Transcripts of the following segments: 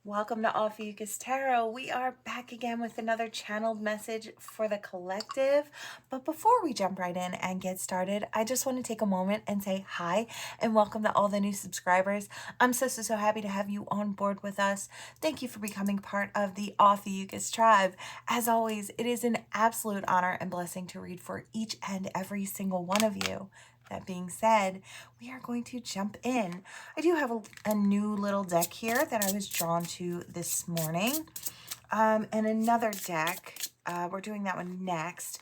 Welcome to Ophiuchus Tarot. We are back again with another channeled message for the collective. But before we jump right in and get started, I just want to take a moment and say hi and welcome to all the new subscribers. I'm so happy to have you on board with us. Thank you for becoming part of the Ophiuchus tribe. As always, it is an absolute honor and blessing to read for each and every single one of you. That being said, we are going to jump in. I do have a new little deck here that I was drawn to this morning. And another deck, we're doing that one next.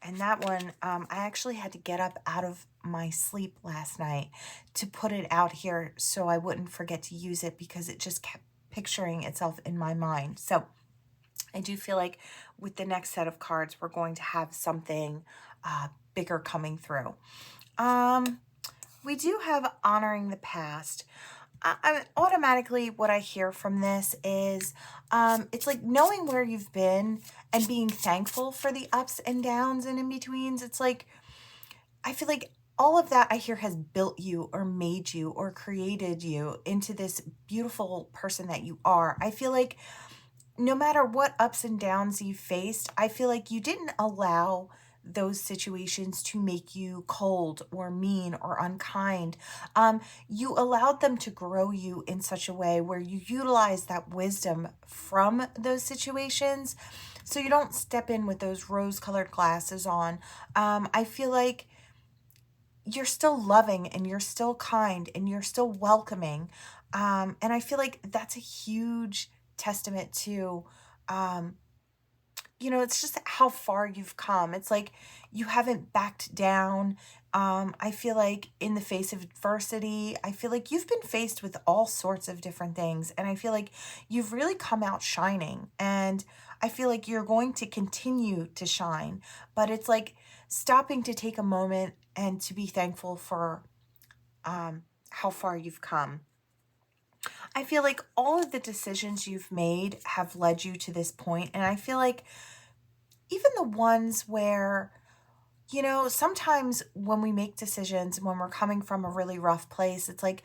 And that one, I actually had to get up out of my sleep last night to put it out here so I wouldn't forget to use it because it just kept picturing itself in my mind. So I do feel like with the next set of cards, we're going to have something bigger coming through. We do have honoring the past. Automatically what I hear from this is it's like knowing where you've been and being thankful for the ups and downs and in-betweens. It's like, I feel like all of that I hear has built you or made you or created you into this beautiful person that you are. I feel like no matter what ups and downs you faced, I feel like you didn't allow those situations to make you cold or mean or unkind. You allowed them to grow you in such a way where you utilize that wisdom from those situations so you don't step in with those rose-colored glasses on. I feel like you're still loving and you're still kind and you're still welcoming. And I feel like that's a huge testament to it's just how far you've come. It's like you haven't backed down. I feel like in the face of adversity, I feel like you've been faced with all sorts of different things. And I feel like you've really come out shining. And I feel like you're going to continue to shine. But it's like stopping to take a moment and to be thankful for how far you've come. I feel like all of the decisions you've made have led you to this point, and I feel like even the ones where, sometimes when we make decisions, when we're coming from a really rough place, it's like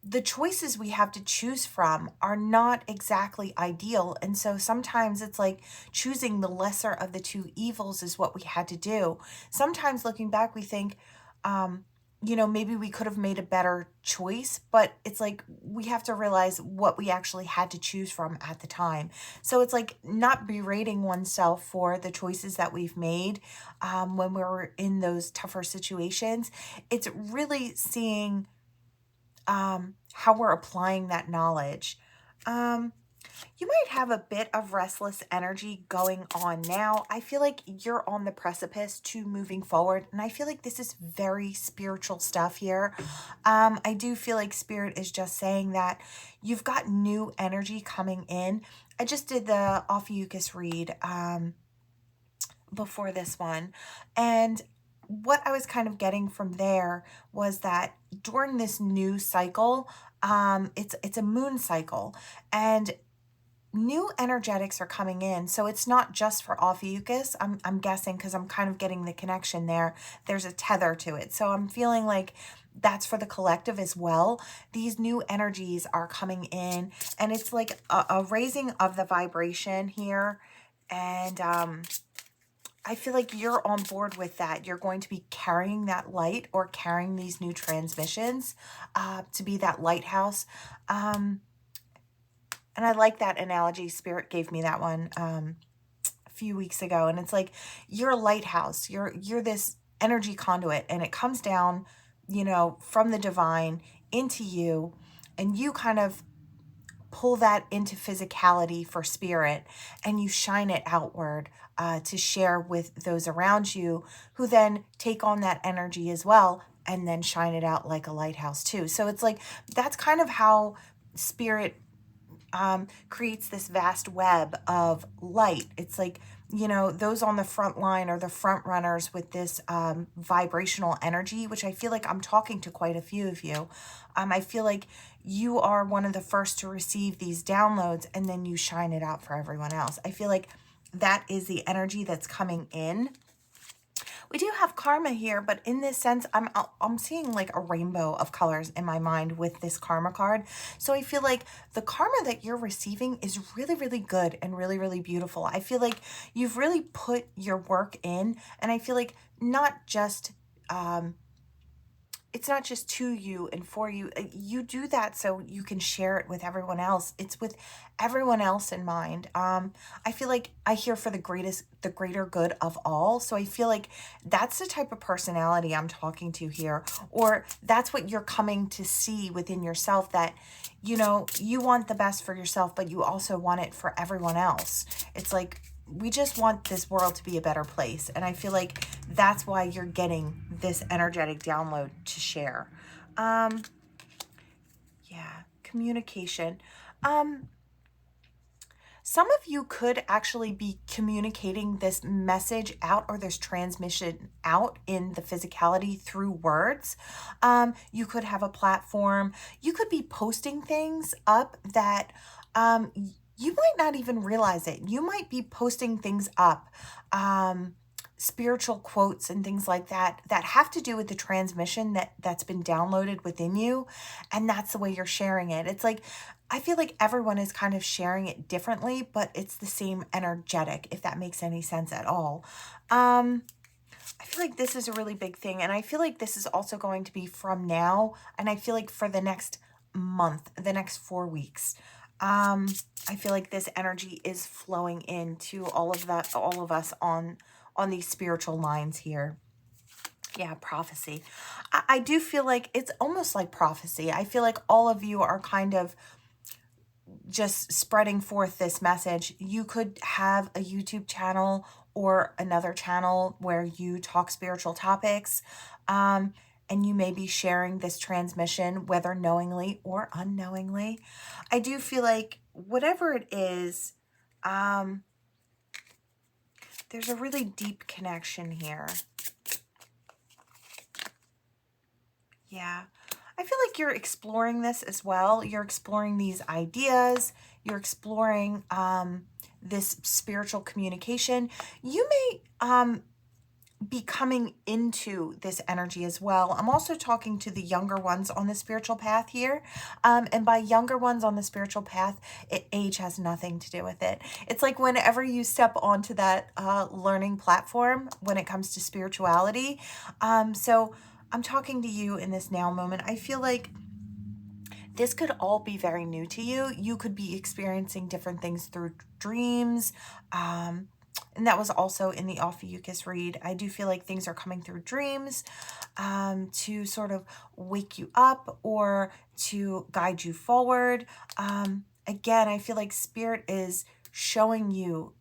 the choices we have to choose from are not exactly ideal. And so sometimes it's like choosing the lesser of the two evils is what we had to do. Sometimes looking back, we think, maybe we could have made a better choice, but it's like we have to realize what we actually had to choose from at the time. So it's like not berating oneself for the choices that we've made when we're in those tougher situations. It's really seeing how we're applying that knowledge. You might have a bit of restless energy going on now. I feel like you're on the precipice to moving forward, and I feel like this is very spiritual stuff here. I do feel like Spirit is just saying that you've got new energy coming in. I just did the Ophiuchus read before this one, and what I was kind of getting from there was that during this new cycle, it's a moon cycle, and new energetics are coming in. So it's not just for Ophiuchus. I'm guessing because I'm kind of getting the connection there. There's a tether to it. So I'm feeling like that's for the collective as well. These new energies are coming in, and it's like a raising of the vibration here. And I feel like you're on board with that. You're going to be carrying that light or carrying these new transmissions to be that lighthouse. And I like that analogy. Spirit gave me that one a few weeks ago. And it's like, you're a lighthouse. You're this energy conduit. And it comes down, from the divine into you. And you kind of pull that into physicality for spirit. And you shine it outward to share with those around you, who then take on that energy as well and then shine it out like a lighthouse too. So it's like, that's kind of how spirit creates this vast web of light. It's like, those on the front line are the front runners with this vibrational energy, which I feel like I'm talking to quite a few of you. I feel like you are one of the first to receive these downloads, and then you shine it out for everyone else. I feel like that is the energy that's coming in. We do have karma here, but in this sense, I'm seeing like a rainbow of colors in my mind with this karma card. So I feel like the karma that you're receiving is really, really good and really, really beautiful. I feel like you've really put your work in, and I feel like not just it's not just to you and for you. You do that so you can share it with everyone else. It's with everyone else in mind. I feel like I hear for the greater good of all. So I feel like that's the type of personality I'm talking to here, or that's what you're coming to see within yourself, that, you know, you want the best for yourself, but you also want it for everyone else. It's like, we just want this world to be a better place. And I feel like that's why you're getting this energetic download to share. Yeah, communication. Some of you could actually be communicating this message out, or this transmission out in the physicality through words. You could have a platform. You could be posting things up that you might not even realize it. You might be posting things up, spiritual quotes and things like that, that have to do with the transmission that's been downloaded within you. And that's the way you're sharing it. It's like, I feel like everyone is kind of sharing it differently, but it's the same energetic, if that makes any sense at all. I feel like this is a really big thing. And I feel like this is also going to be from now. And I feel like for the next month, the next 4 weeks, I feel like this energy is flowing into all of us on these spiritual lines here. Yeah, prophecy. I do feel like it's almost like prophecy. I feel like all of you are kind of just spreading forth this message. You could have a YouTube channel or another channel where you talk spiritual topics, and you may be sharing this transmission, whether knowingly or unknowingly. I do feel like whatever it is, there's a really deep connection here. Yeah. I feel like you're exploring this as well. You're exploring these ideas. You're exploring this spiritual communication. You may be coming into this energy as well. I'm also talking to the younger ones on the spiritual path here. And by younger ones on the spiritual path, age has nothing to do with it. It's like whenever you step onto that learning platform when it comes to spirituality. So I'm talking to you in this now moment. I feel like this could all be very new to you. You could be experiencing different things through dreams. And that was also in the Ophiuchus read. I do feel like things are coming through dreams to sort of wake you up or to guide you forward. Again, I feel like Spirit is showing you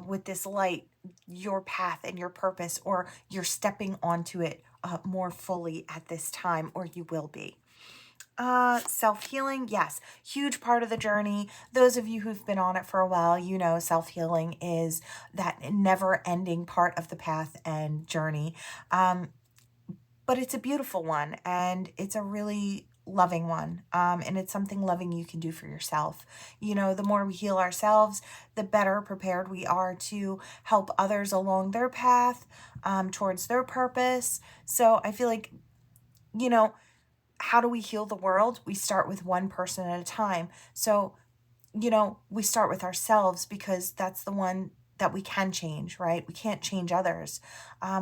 with this light your path and your purpose, or you're stepping onto it more fully at this time, or you will be. Self-healing, yes, huge part of the journey. Those of you who've been on it for a while, you know self-healing is that never-ending part of the path and journey. But it's a beautiful one, and it's a really loving one. And it's something loving you can do for yourself. You know, the more we heal ourselves, the better prepared we are to help others along their path, towards their purpose. So I feel like, you know, how do we heal the world? We start with one person at a time. So, you know, we start with ourselves, because that's the one that we can change, right? We can't change others.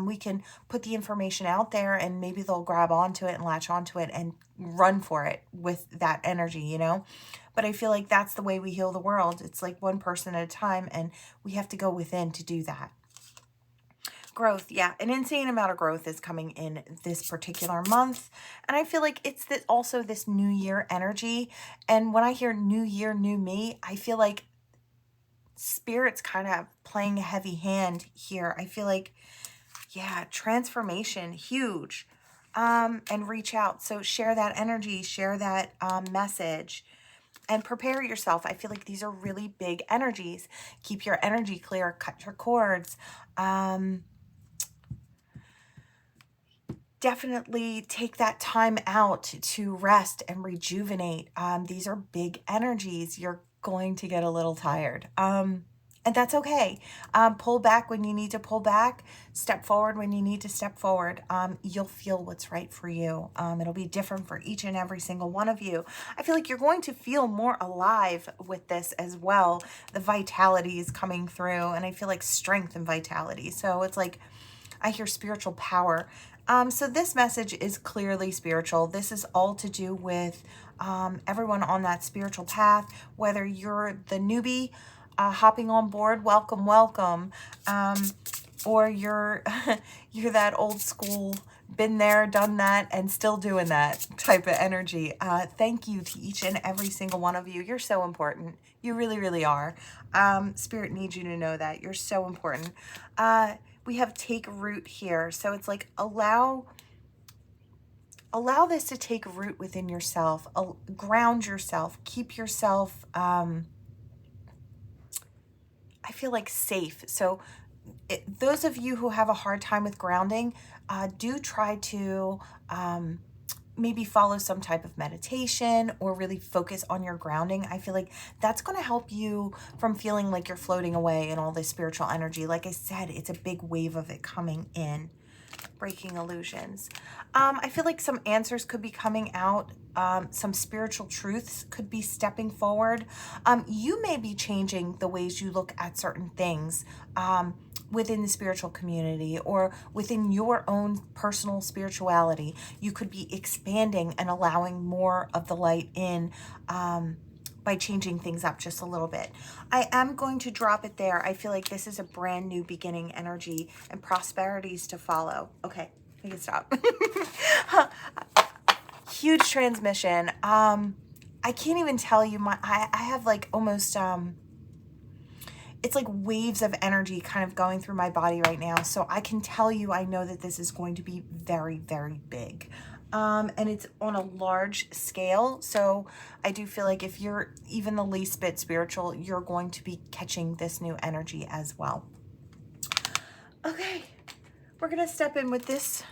We can put the information out there, and maybe they'll grab onto it and latch onto it and run for it with that energy, you know? But I feel like that's the way we heal the world. It's like one person at a time, and we have to go within to do that. Growth, yeah, an insane amount of growth is coming in this particular month. And I feel like it's also this new year energy. And when I hear new year, new me, I feel like Spirit's kind of playing a heavy hand here. I feel like, yeah, transformation, huge. And reach out. So share that energy, share that message, and prepare yourself. I feel like these are really big energies. Keep your energy clear, cut your cords. Definitely take that time out to rest and rejuvenate. These are big energies. You're going to get a little tired. And that's okay. Pull back when you need to pull back. Step forward when you need to step forward. You'll feel what's right for you. It'll be different for each and every single one of you. I feel like you're going to feel more alive with this as well. The vitality is coming through, and I feel like strength and vitality. So it's like I hear spiritual power. So this message is clearly spiritual. This is all to do with everyone on that spiritual path, whether you're the newbie hopping on board, welcome, welcome, or you're you're that old school, been there, done that, and still doing that type of energy. Thank you to each and every single one of you. You're so important. You really, really are. Spirit needs you to know that. You're so important. We have take root here. So it's like allow this to take root within yourself. Ground yourself. Keep yourself, I feel like, safe. So those of you who have a hard time with grounding, do try to maybe follow some type of meditation or really focus on your grounding. I feel like that's going to help you from feeling like you're floating away in all this spiritual energy. Like I said, it's a big wave of it coming in. Breaking illusions. I feel like some answers could be coming out. Some spiritual truths could be stepping forward. You may be changing the ways you look at certain things within the spiritual community or within your own personal spirituality. You could be expanding and allowing more of the light in by changing things up just a little bit. I am going to drop it there. I feel like this is a brand new beginning energy and prosperities to follow. Okay, I can stop. Huge transmission. I can't even tell you, I have like almost it's like waves of energy kind of going through my body right now. So I can tell you, I know that this is going to be very, very big. And it's on a large scale. So I do feel like if you're even the least bit spiritual, you're going to be catching this new energy as well. Okay, we're going to step in with this,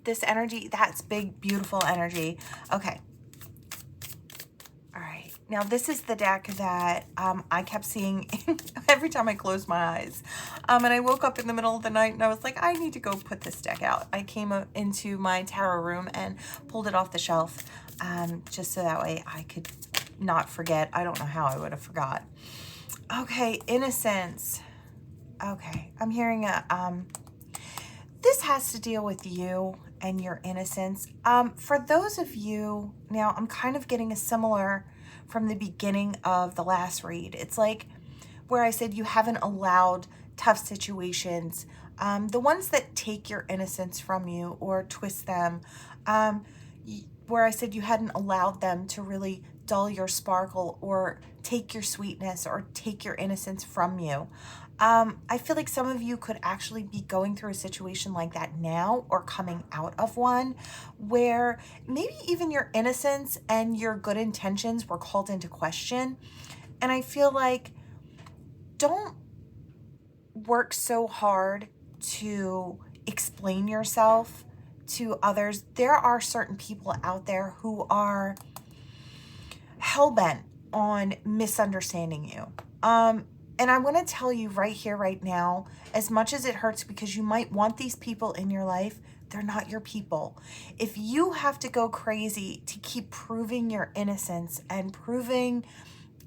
this energy. That's big, beautiful energy. Okay. All right. Now this is the deck that I kept seeing every time I closed my eyes. And I woke up in the middle of the night and I was like, I need to go put this deck out. I came into my tarot room and pulled it off the shelf just so that way I could not forget. I don't know how I would have forgot. Okay, innocence. Okay, I'm hearing this has to deal with you and your innocence. For those of you, now I'm kind of getting a similar from the beginning of the last read. It's like where I said you haven't allowed tough situations, the ones that take your innocence from you or twist them, where I said you hadn't allowed them to really dull your sparkle or take your sweetness or take your innocence from you. I feel like some of you could actually be going through a situation like that now or coming out of one where maybe even your innocence and your good intentions were called into question. And I feel like don't work so hard to explain yourself to others. There are certain people out there who are hell-bent on misunderstanding you. And I want to tell you right here, right now, as much as it hurts because you might want these people in your life, they're not your people. If you have to go crazy to keep proving your innocence and proving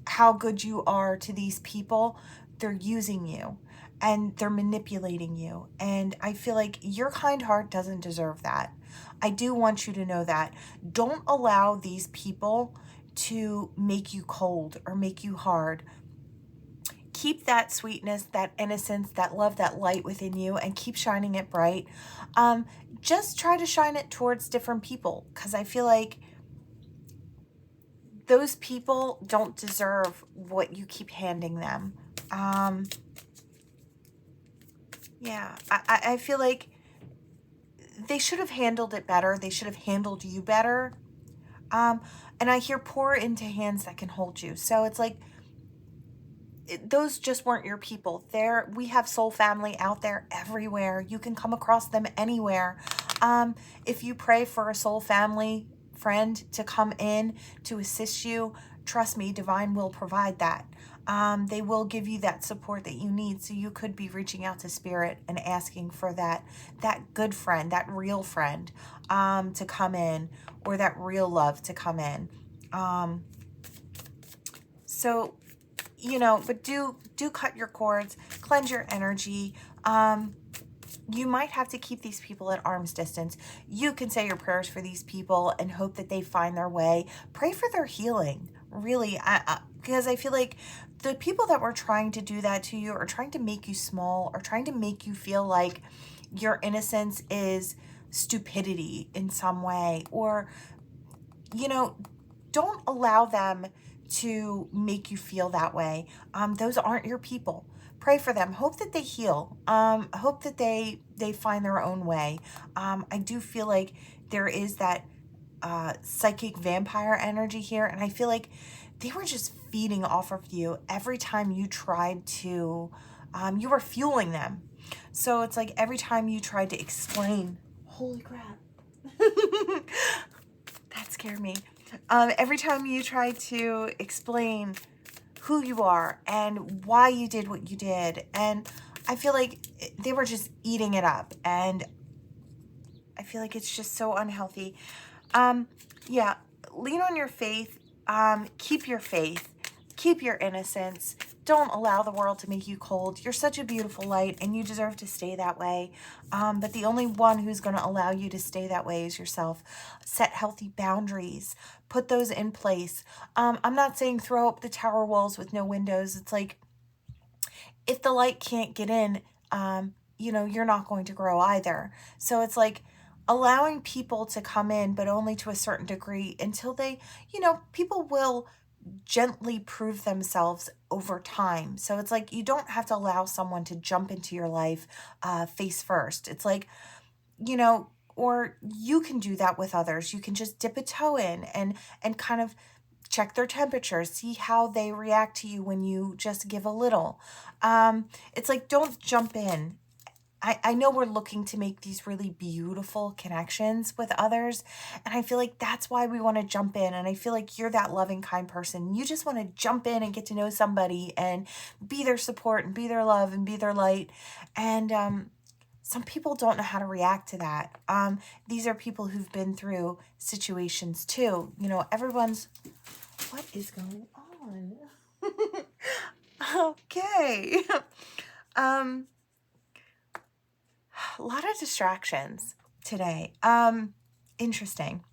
how good you are to these people, they're using you and they're manipulating you. And I feel like your kind heart doesn't deserve that. I do want you to know that. Don't allow these people to make you cold or make you hard. Keep that sweetness, that innocence, that love, that light within you and keep shining it bright. Just try to shine it towards different people because I feel like those people don't deserve what you keep handing them. Yeah, I feel like they should have handled it better. They should have handled you better. And I hear pour into hands that can hold you. So it's like, those just weren't your people. We have soul family out there everywhere. You can come across them anywhere. If you pray for a soul family friend to come in to assist you, trust me, divine will provide that. They will give you that support that you need. So you could be reaching out to spirit and asking for that good friend, that real friend, to come in, or that real love to come in. So, you know, but do cut your cords, cleanse your energy. You might have to keep these people at arm's distance. You can say your prayers for these people and hope that they find their way. Pray for their healing, really, because I feel like the people that were trying to do that to you are trying to make you small, or trying to make you feel like your innocence is stupidity in some way, or, you know, don't allow them to make you feel that way. Those aren't your people. Pray for them. Hope that they heal. Hope that they find their own way. I do feel like there is that psychic vampire energy here, and I feel like they were just feeding off of you every time you tried to, you were fueling them. So it's like every time you tried to explain, holy crap, that scared me. Every time you try to explain who you are and why you did what you did, and I feel like they were just eating it up, and I feel like it's just so unhealthy. Yeah, lean on your faith. Keep your faith. Keep your innocence. Don't allow the world to make you cold. You're such a beautiful light, and you deserve to stay that way. But the only one who's going to allow you to stay that way is yourself. Set healthy boundaries. Put those in place. I'm not saying throw up the tower walls with no windows. It's like, if the light can't get in, you know, you're not going to grow either. So it's like allowing people to come in, but only to a certain degree, until they, you know, people will gently prove themselves over time. So it's like, you don't have to allow someone to jump into your life face first. It's like, you know, or you can do that with others. You can just dip a toe in and kind of check their temperature, see how they react to you when you just give a little. It's like, don't jump in. I know we're looking to make these really beautiful connections with others, and I feel like that's why we want to jump in. And I feel like you're that loving, kind person. You just want to jump in and get to know somebody and be their support and be their love and be their light. And some people don't know how to react to that. These are people who've been through situations too. You know, everyone's, what is going on? Okay. A lot of distractions today. Interesting.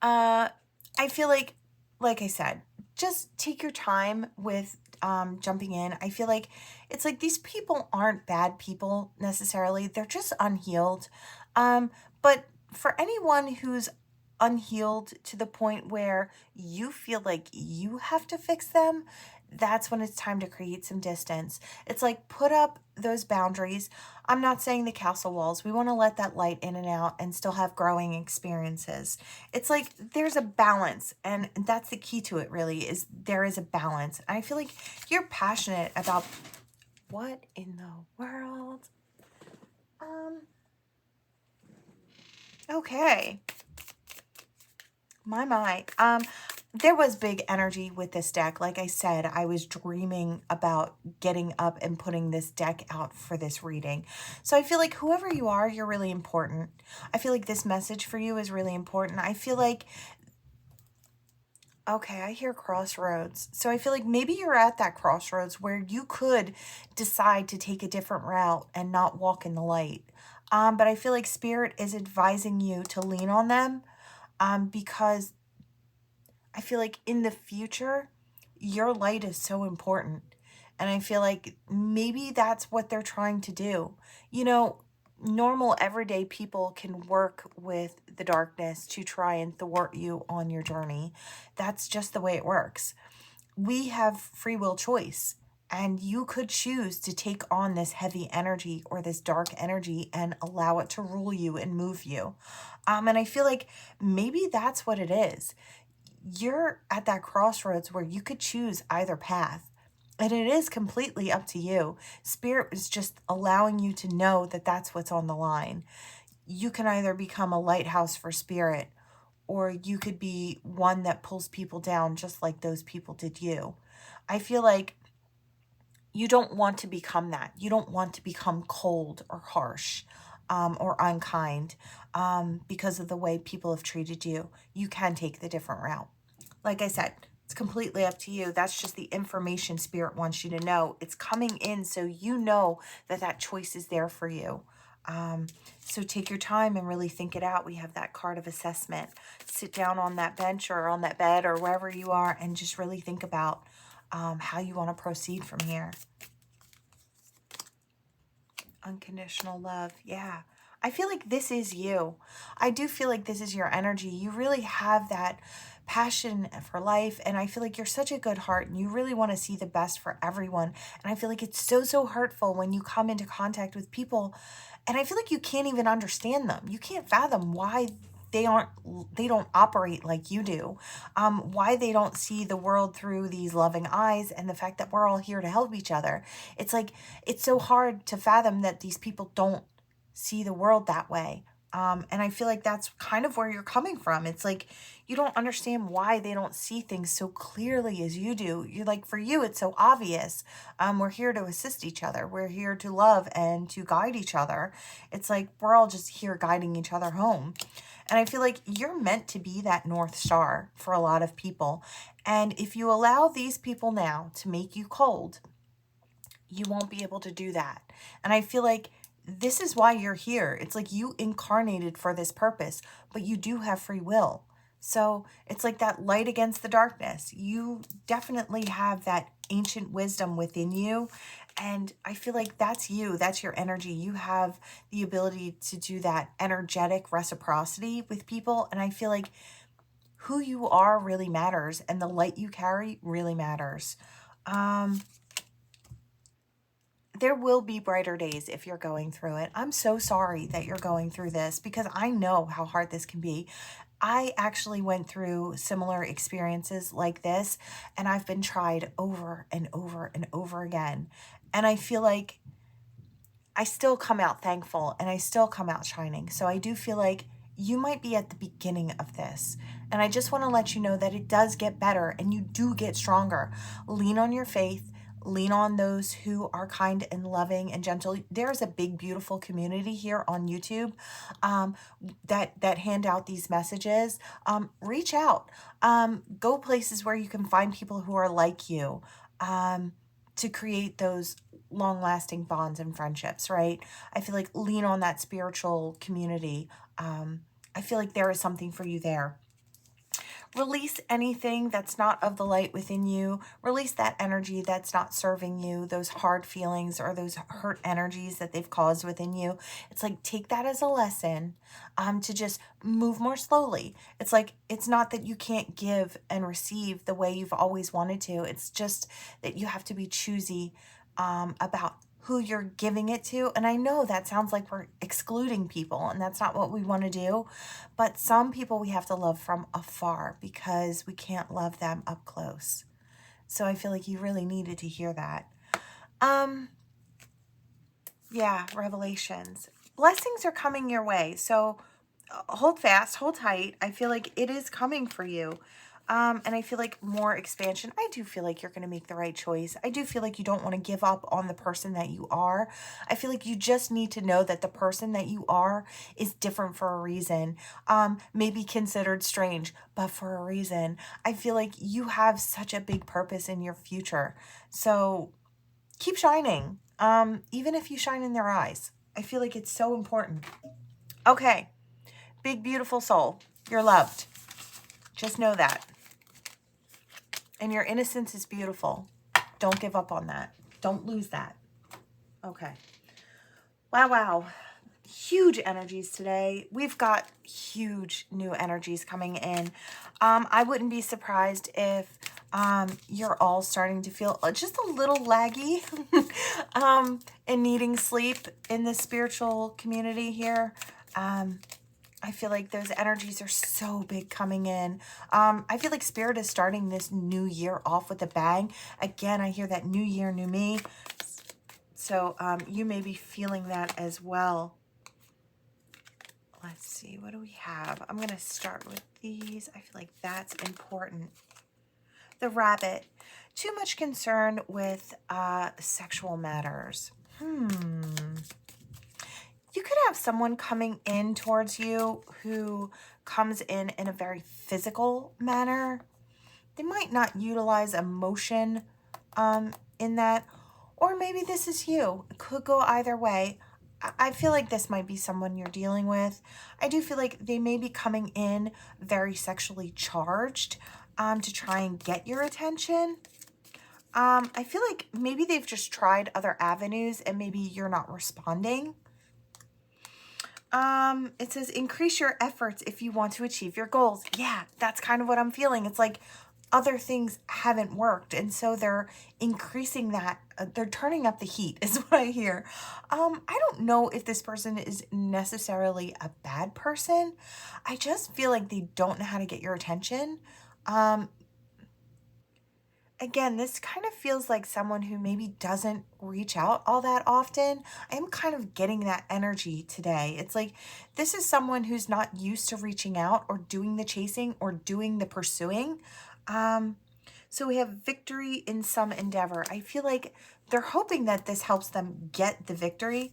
I feel like I said, just take your time with jumping in. I feel like it's like these people aren't bad people necessarily. They're just unhealed. But for anyone who's unhealed to the point where you feel like you have to fix them, that's when it's time to create some distance. It's like, put up those boundaries. I'm not saying the castle walls. We want to let that light in and out and still have growing experiences. It's like there's a balance, and that's the key to it, really, is there is a balance. I feel like you're passionate about, what in the world? Okay. My. There was big energy with this deck. Like I said, I was dreaming about getting up and putting this deck out for this reading. So I feel like whoever you are, you're really important. I feel like this message for you is really important. I feel like, okay, I hear crossroads. So I feel like maybe you're at that crossroads where you could decide to take a different route and not walk in the light. But I feel like Spirit is advising you to lean on them, because I feel like in the future, your light is so important. And I feel like maybe that's what they're trying to do. You know, normal everyday people can work with the darkness to try and thwart you on your journey. That's just the way it works. We have free will choice, and you could choose to take on this heavy energy or this dark energy and allow it to rule you and move you. And I feel like maybe that's what it is. You're at that crossroads where you could choose either path, and it is completely up to you. Spirit is just allowing you to know that that's what's on the line. You can either become a lighthouse for Spirit, or you could be one that pulls people down just like those people did you. I feel like you don't want to become that. You don't want to become cold or harsh, or unkind, because of the way people have treated you. You can take the different route. Like I said, it's completely up to you. That's just the information Spirit wants you to know. It's coming in so you know that that choice is there for you. So take your time and really think it out. We have that card of assessment. Sit down on that bench or on that bed or wherever you are and just really think about how you want to proceed from here. Unconditional love. Yeah. I feel like this is you. I do feel like this is your energy. You really have that passion for life. And I feel like you're such a good heart and you really want to see the best for everyone. And I feel like it's so, so hurtful when you come into contact with people. And I feel like you can't even understand them. You can't fathom why they don't operate like you do, why they don't see the world through these loving eyes, and the fact that we're all here to help each other. It's like, it's so hard to fathom that these people don't see the world that way. And I feel like that's kind of where you're coming from. It's like, you don't understand why they don't see things so clearly as you do. You're like, for you, it's so obvious. We're here to assist each other. We're here to love and to guide each other. It's like, we're all just here guiding each other home. And I feel like you're meant to be that North Star for a lot of people. And if you allow these people now to make you cold, you won't be able to do that. And I feel like this is why you're here. It's like you incarnated for this purpose, but you do have free will. So it's like that light against the darkness. You definitely have that ancient wisdom within you. And I feel like that's you. That's your energy. You have the ability to do that energetic reciprocity with people. And I feel like who you are really matters, and the light you carry really matters. There will be brighter days if you're going through it. I'm so sorry that you're going through this, because I know how hard this can be. I actually went through similar experiences like this, and I've been tried over and over and over again. And I feel like I still come out thankful and I still come out shining. So I do feel like you might be at the beginning of this. And I just want to let you know that it does get better and you do get stronger. Lean on your faith. Lean on those who are kind and loving and gentle. There is a big, beautiful community here on YouTube that hand out these messages. Reach out. Go places where you can find people who are like you, to create those long-lasting bonds and friendships, right? I feel like lean on that spiritual community. I feel like there is something for you there. Release anything that's not of the light within you. Release that energy that's not serving you, those hard feelings or those hurt energies that they've caused within you. It's like, take that as a lesson, to just move more slowly. It's like, it's not that you can't give and receive the way you've always wanted to. It's just that you have to be choosy about who you're giving it to. And I know that sounds like we're excluding people, and that's not what we want to do. But some people we have to love from afar because we can't love them up close. So I feel like you really needed to hear that. Yeah, revelations. Blessings are coming your way. So hold fast, hold tight. I feel like it is coming for you. And I feel like more expansion. I do feel like you're going to make the right choice. I do feel like you don't want to give up on the person that you are. I feel like you just need to know that the person that you are is different for a reason. Maybe considered strange, but for a reason. I feel like you have such a big purpose in your future. So keep shining. Even if you shine in their eyes. I feel like it's so important. Okay. Big, beautiful soul. You're loved. Just know that. And your innocence is beautiful. Don't give up on that. Don't lose that. Okay. Wow, wow. Huge energies today. We've got huge new energies coming in. I wouldn't be surprised if you're all starting to feel just a little laggy and needing sleep in the spiritual community here. I feel like those energies are so big coming in. I feel like Spirit is starting this new year off with a bang. Again, I hear that new year, new me. So you may be feeling that as well. Let's see, what do we have? I'm going to start with these. I feel like that's important. The Rabbit. Too much concern with sexual matters. You could have someone coming in towards you who comes in a very physical manner. They might not utilize emotion in that. Or maybe this is you. It could go either way. I feel like this might be someone you're dealing with. I do feel like they may be coming in very sexually charged to try and get your attention. I feel like maybe they've just tried other avenues and maybe you're not responding. It says increase your efforts if you want to achieve your goals. Yeah, that's kind of what I'm feeling. It's like other things haven't worked, and so they're increasing that. They're turning up the heat is what I hear. I don't know if this person is necessarily a bad person. I just feel like they don't know how to get your attention. Again, this kind of feels like someone who maybe doesn't reach out all that often. I'm kind of getting that energy today. It's like this is someone who's not used to reaching out or doing the chasing or doing the pursuing. So we have victory in some endeavor. I feel like they're hoping that this helps them get the victory.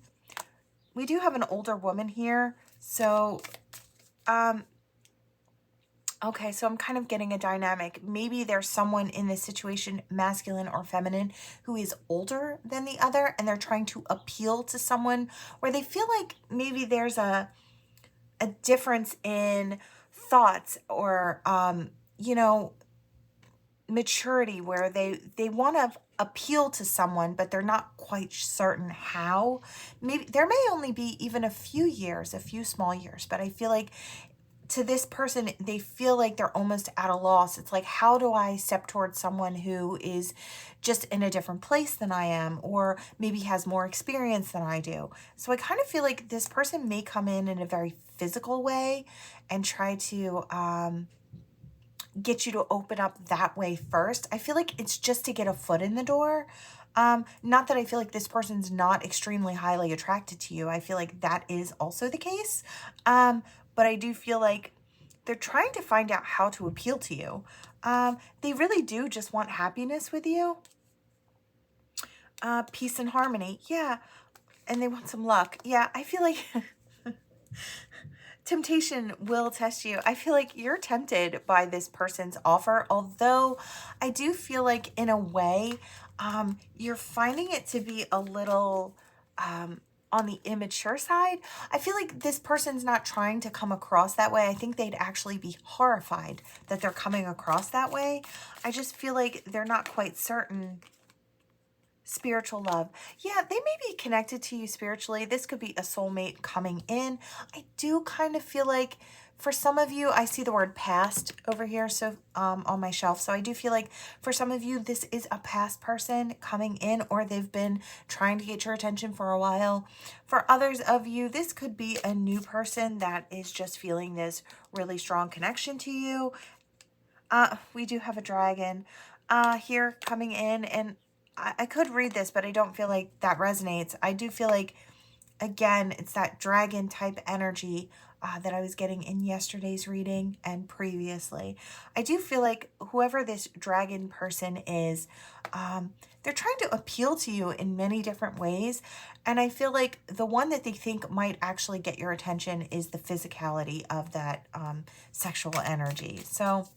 We do have an older woman here. So, okay, so I'm kind of getting a dynamic. Maybe there's someone in this situation, masculine or feminine, who is older than the other, and they're trying to appeal to someone where they feel like maybe there's a difference in thoughts or, you know, maturity where they want to appeal to someone, but they're not quite certain how. Maybe there may only be even a few years, a few small years, but I feel like to this person, they feel like they're almost at a loss. It's like, how do I step towards someone who is just in a different place than I am, or maybe has more experience than I do? So I kind of feel like this person may come in a very physical way and try to get you to open up that way first. I feel like it's just to get a foot in the door. Not that I feel like this person's not extremely highly attracted to you. I feel like that is also the case. But I do feel like they're trying to find out how to appeal to you. They really do just want happiness with you. Peace and harmony. Yeah. And they want some luck. Yeah, I feel like temptation will test you. I feel like you're tempted by this person's offer, although I do feel like in a way, you're finding it to be a little on the immature side. I feel like this person's not trying to come across that way. I think they'd actually be horrified that they're coming across that way. I just feel like they're not quite certain. Spiritual love. Yeah, they may be connected to you spiritually. This could be a soulmate coming in. I do kind of feel like for some of you, I see the word past over here, so on my shelf. So I do feel like for some of you, this is a past person coming in, or they've been trying to get your attention for a while. For others of you, this could be a new person that is just feeling this really strong connection to you. We do have a dragon here coming in, and I could read this, but I don't feel like that resonates. I do feel like, again, it's that dragon type energy that I was getting in yesterday's reading and previously. I do feel like whoever this dragon person is, they're trying to appeal to you in many different ways. And I feel like the one that they think might actually get your attention is the physicality of that sexual energy. So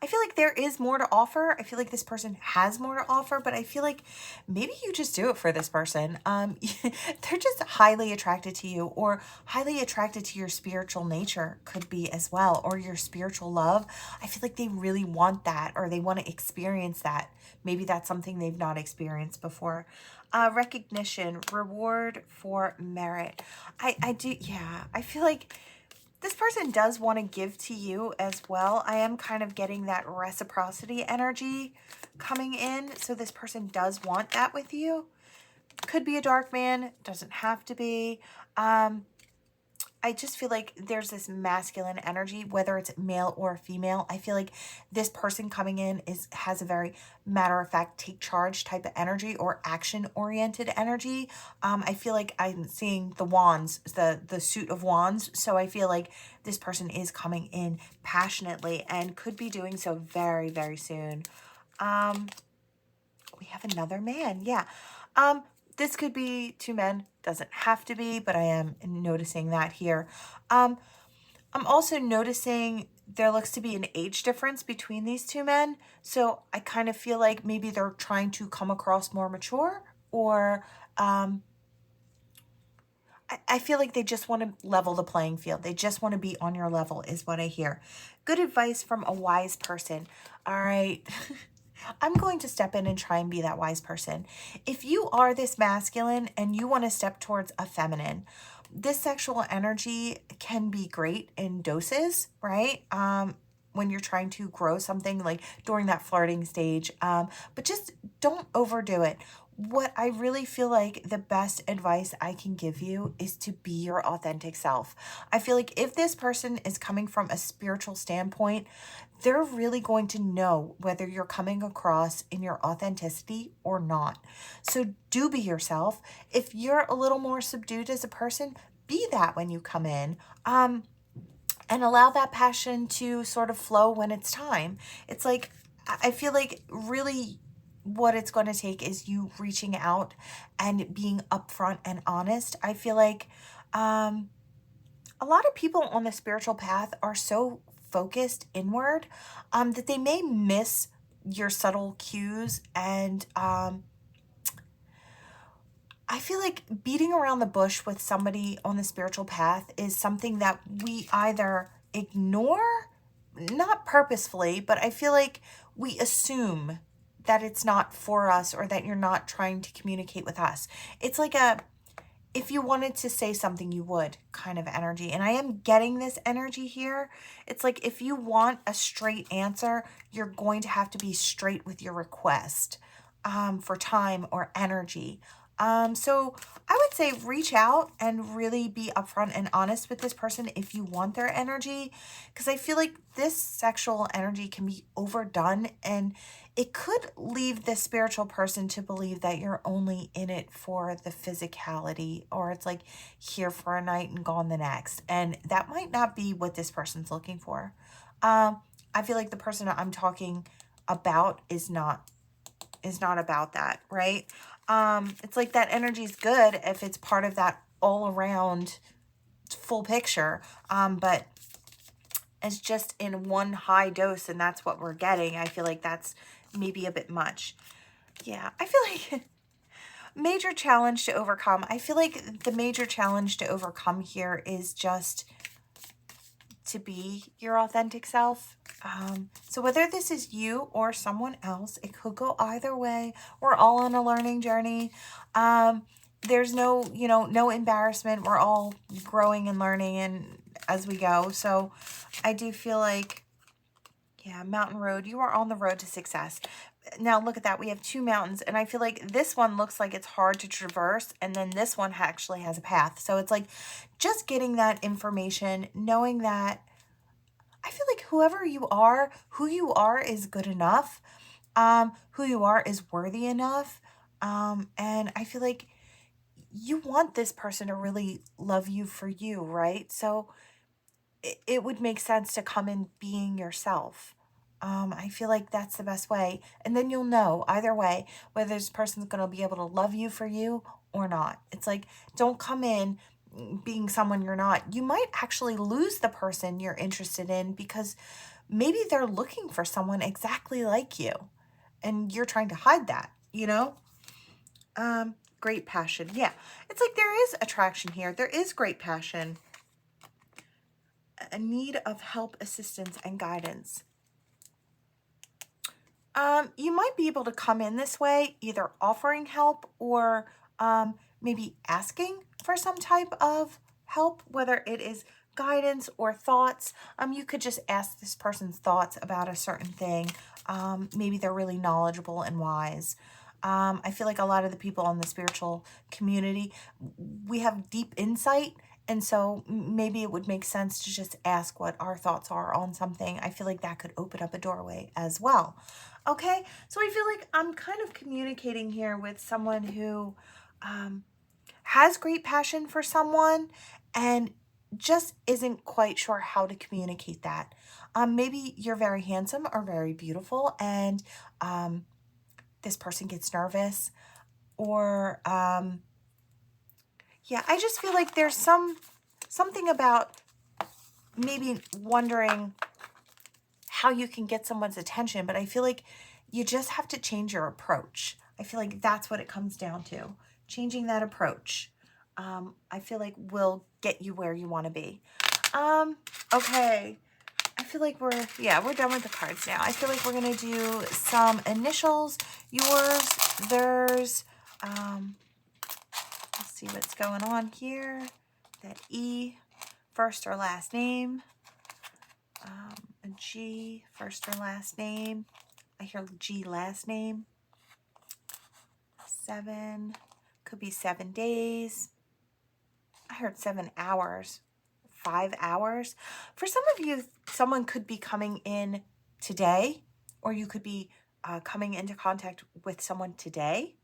I feel like there is more to offer. I feel like this person has more to offer, but I feel like maybe you just do it for this person. They're just highly attracted to you, or highly attracted to your spiritual nature could be as well, or your spiritual love. I feel like they really want that, or they want to experience that. Maybe that's something they've not experienced before. Recognition, reward for merit. I do, yeah, I feel like this person does want to give to you as well. I am kind of getting that reciprocity energy coming in. So this person does want that with you. Could be a dark man. Doesn't have to be. I I just feel like there's this masculine energy, whether it's male or female. I feel like this person coming in has a very matter of fact, take charge type of energy or action oriented energy. I feel like I'm seeing the wands, the suit of wands. So I feel like this person is coming in passionately and could be doing so very, very soon. We have another man. Yeah. This could be two men. Doesn't have to be, but I am noticing that here. I'm also noticing there looks to be an age difference between these two men. So I kind of feel like maybe they're trying to come across more mature, or I feel like they just want to level the playing field. They just want to be on your level is what I hear. Good advice from a wise person. All right. I'm going to step in and try and be that wise person. If you are this masculine and you want to step towards a feminine, this sexual energy can be great in doses, right? When you're trying to grow something, like during that flirting stage, but just don't overdo it. What I really feel like the best advice I can give you is to be your authentic self. I feel like if this person is coming from a spiritual standpoint, they're really going to know whether you're coming across in your authenticity or not. So do be yourself. If you're a little more subdued as a person, be that when you come in. And allow that passion to sort of flow when it's time. It's like, I feel like really what it's going to take is you reaching out and being upfront and honest. I feel like a lot of people on the spiritual path are so focused inward that they may miss your subtle cues. And I feel like beating around the bush with somebody on the spiritual path is something that we either ignore, not purposefully, but I feel like we assume that it's not for us or that you're not trying to communicate with us. It's like if you wanted to say something, you would kind of energy. And I am getting this energy here. It's like if you want a straight answer, you're going to have to be straight with your request for time or energy. So I would say reach out and really be upfront and honest with this person if you want their energy, because I feel like this sexual energy can be overdone and it could leave the spiritual person to believe that you're only in it for the physicality, or it's like here for a night and gone the next. And that might not be what this person's looking for. I feel like the person I'm talking about is not about that, right? It's like that energy is good if it's part of that all around full picture. But it's just in one high dose and that's what we're getting. I feel like that's maybe a bit much. Yeah, I feel like major challenge to overcome. I feel like the major challenge to overcome here is just to be your authentic self. So whether this is you or someone else, it could go either way. We're all on a learning journey. There's no, no embarrassment. We're all growing and learning and as we go. So I do feel like, yeah, mountain road, you are on the road to success. Now look at that. We have two mountains and I feel like this one looks like it's hard to traverse. And then this one actually has a path. So it's like just getting that information, knowing that I feel like whoever you are, who you are is good enough. Who you are is worthy enough. And I feel like you want this person to really love you for you, right? So it would make sense to come in being yourself. I feel like that's the best way. And then you'll know either way whether this person's going to be able to love you for you or not. It's like, don't come in being someone you're not. You might actually lose the person you're interested in because maybe they're looking for someone exactly like you and you're trying to hide that, Great passion. Yeah, it's like there is attraction here. There is great passion. A need of help, assistance, and guidance. You might be able to come in this way, either offering help or maybe asking for some type of help, whether it is guidance or thoughts. You could just ask this person's thoughts about a certain thing. Maybe they're really knowledgeable and wise. I feel like a lot of the people in the spiritual community, we have deep insight And so maybe it would make sense to just ask what our thoughts are on something. I feel like that could open up a doorway as well. Okay, so I feel like I'm kind of communicating here with someone who has great passion for someone and just isn't quite sure how to communicate that. Maybe you're very handsome or very beautiful, and this person gets nervous, or yeah, I just feel like there's something about maybe wondering how you can get someone's attention, but I feel like you just have to change your approach. I feel like that's what it comes down to. Changing that approach, I feel like will get you where you want to be. Okay. I feel like we're done with the cards now. I feel like we're going to do some initials, yours, theirs. Let's see what's going on here. That E, first or last name. A G, first or last name. I hear G, last name. 7, could be 7 days. I heard 7 hours, 5 hours. For some of you, someone could be coming in today, or you could be coming into contact with someone today.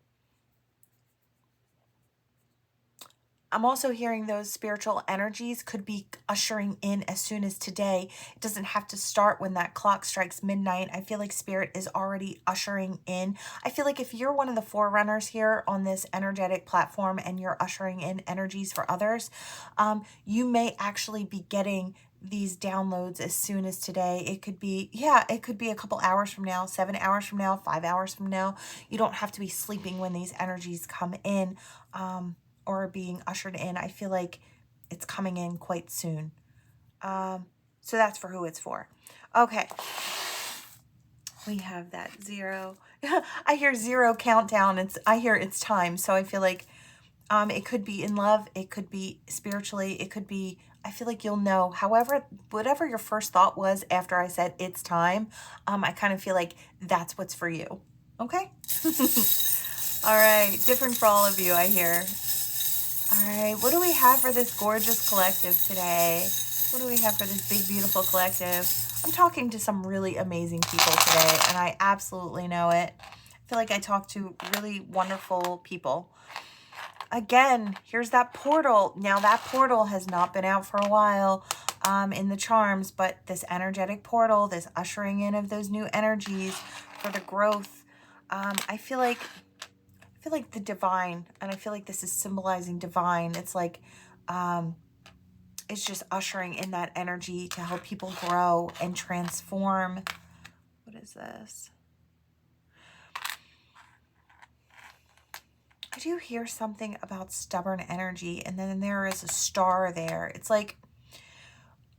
I'm also hearing those spiritual energies could be ushering in as soon as today. It doesn't have to start when that clock strikes midnight. I feel like Spirit is already ushering in. I feel like if you're one of the forerunners here on this energetic platform and you're ushering in energies for others, you may actually be getting these downloads as soon as today. It could be, it could be a couple hours from now, 7 hours from now, 5 hours from now. You don't have to be sleeping when these energies come in. Or being ushered in. I feel like it's coming in quite soon. So that's for who it's for. Okay. We have that 0. I hear 0 countdown. I hear it's time. So I feel like it could be in love. It could be spiritually. It could be, I feel like you'll know. However, whatever your first thought was after I said it's time, I kind of feel like that's what's for you. Okay? All right. Different for all of you, I hear. All right, what do we have for this gorgeous collective today? What do we have for this big, beautiful collective? I'm talking to some really amazing people today, and I absolutely know it. I feel like I talk to really wonderful people. Again, here's that portal. Now, that portal has not been out for a while in the charms, but this energetic portal, this ushering in of those new energies for the growth, I feel like the divine, and I feel like this is symbolizing divine. It's like, it's just ushering in that energy to help people grow and transform. What is this? I do hear something about stubborn energy, and then there is a star there. It's like,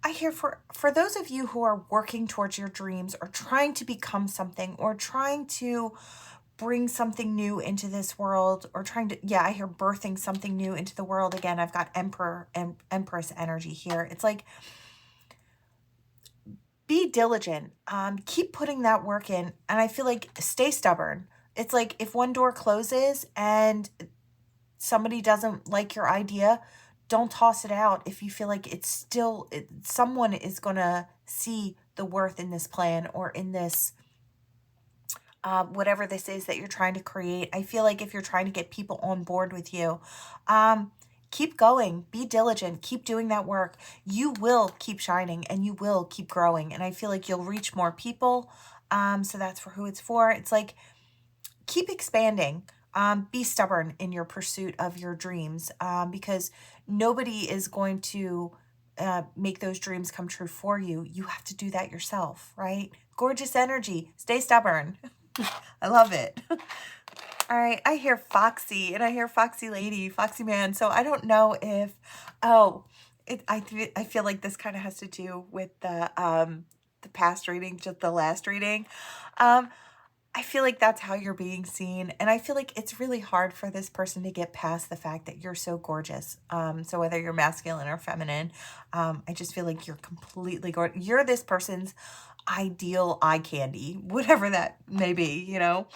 I hear for those of you who are working towards your dreams or trying to become something or trying to bring something new into this world, or trying to, I hear birthing something new into the world. Again, I've got Emperor and Empress energy here. It's like, be diligent, keep putting that work in, and I feel like stay stubborn. It's like if one door closes and somebody doesn't like your idea, don't toss it out. If you feel like it's still, someone is going to see the worth in this plan or in this whatever this is that you're trying to create. I feel like if you're trying to get people on board with you, keep going, be diligent, keep doing that work. You will keep shining and you will keep growing. And I feel like you'll reach more people. So that's for who it's for. It's like, keep expanding. Be stubborn in your pursuit of your dreams, because nobody is going to make those dreams come true for you. You have to do that yourself, right? Gorgeous energy. Stay stubborn. I love it. All right, I hear Foxy, and I hear Foxy Lady, Foxy Man. So I don't know if, I feel like this kind of has to do with the past reading, just the last reading. I feel like that's how you're being seen. And I feel like it's really hard for this person to get past the fact that you're so gorgeous. So whether you're masculine or feminine, I just feel like you're completely gorgeous. You're this person's ideal eye candy, whatever that may be, you know.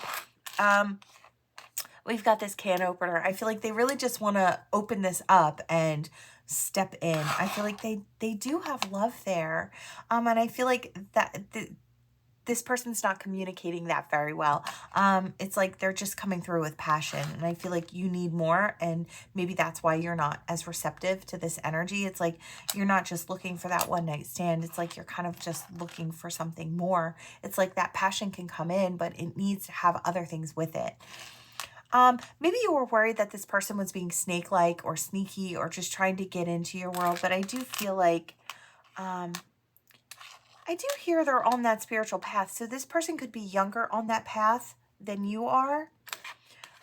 We've got this can opener. I feel like they really just want to open this up and step in. I feel like they do have love there. And I feel like that this person's not communicating that very well. It's like they're just coming through with passion, and I feel like you need more, and maybe that's why you're not as receptive to this energy. It's like you're not just looking for that one night stand. It's like you're kind of just looking for something more. It's like that passion can come in, but it needs to have other things with it. Maybe you were worried that this person was being snake-like or sneaky or just trying to get into your world, but I do feel like I do hear they're on that spiritual path. So this person could be younger on that path than you are.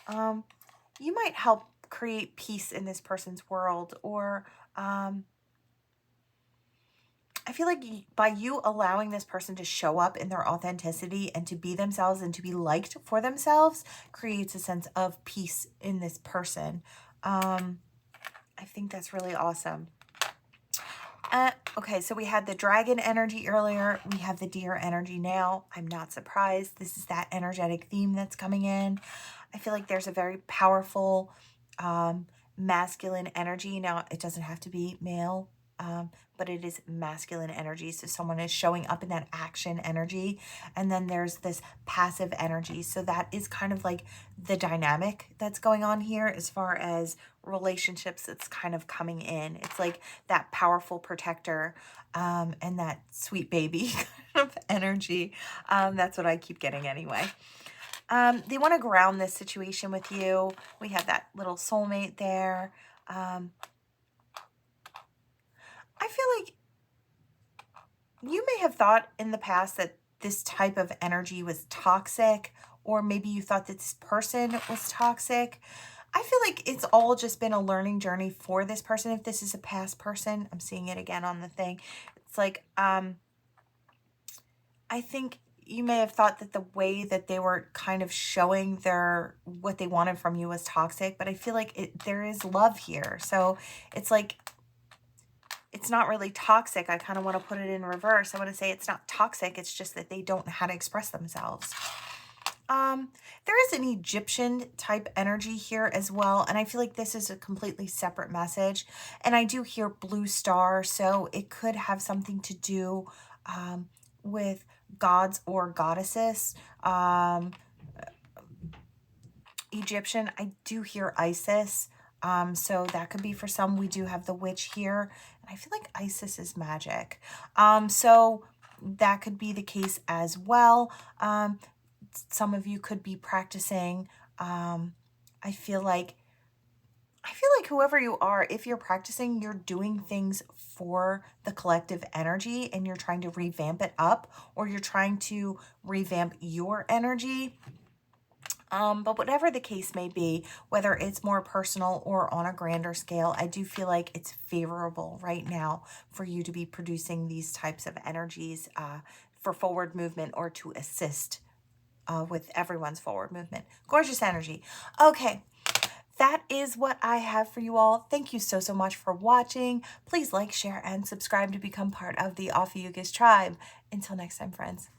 You might help create peace in this person's world, or I feel like by you allowing this person to show up in their authenticity and to be themselves and to be liked for themselves creates a sense of peace in this person. I think that's really awesome. Okay, so we had the dragon energy earlier. We have the deer energy now. I'm not surprised. This is that energetic theme that's coming in. I feel like there's a very powerful masculine energy. Now, it doesn't have to be male, but it is masculine energy. So someone is showing up in that action energy. And then there's this passive energy. So that is kind of like the dynamic that's going on here as far as relationships that's kind of coming in. It's like that powerful protector and that sweet baby kind of energy. That's what I keep getting anyway. They want to ground this situation with you. We have that little soulmate there. I feel like you may have thought in the past that this type of energy was toxic, or maybe you thought that this person was toxic. I feel like it's all just been a learning journey for this person. If this is a past person, I'm seeing it again on the thing. It's like, I think you may have thought that the way that they were kind of showing what they wanted from you was toxic, but I feel like there is love here. So it's like, it's not really toxic. I kind of want to put it in reverse. I want to say it's not toxic. It's just that they don't know how to express themselves. There is an Egyptian type energy here as well. And I feel like this is a completely separate message. And I do hear blue star. So it could have something to do with gods or goddesses. Egyptian, I do hear Isis. So that could be for some. We do have the witch here. And I feel like Isis is magic. So that could be the case as well. Some of you could be practicing. I feel like whoever you are, if you're practicing, you're doing things for the collective energy and you're trying to revamp it up, or you're trying to revamp your energy. But whatever the case may be, whether it's more personal or on a grander scale, I do feel like it's favorable right now for you to be producing these types of energies for forward movement or to assist with everyone's forward movement. Gorgeous energy. Okay. That is what I have for you all. Thank you so much for watching. Please like, share, and subscribe to become part of the Ophiuchus tribe. Until next time, friends.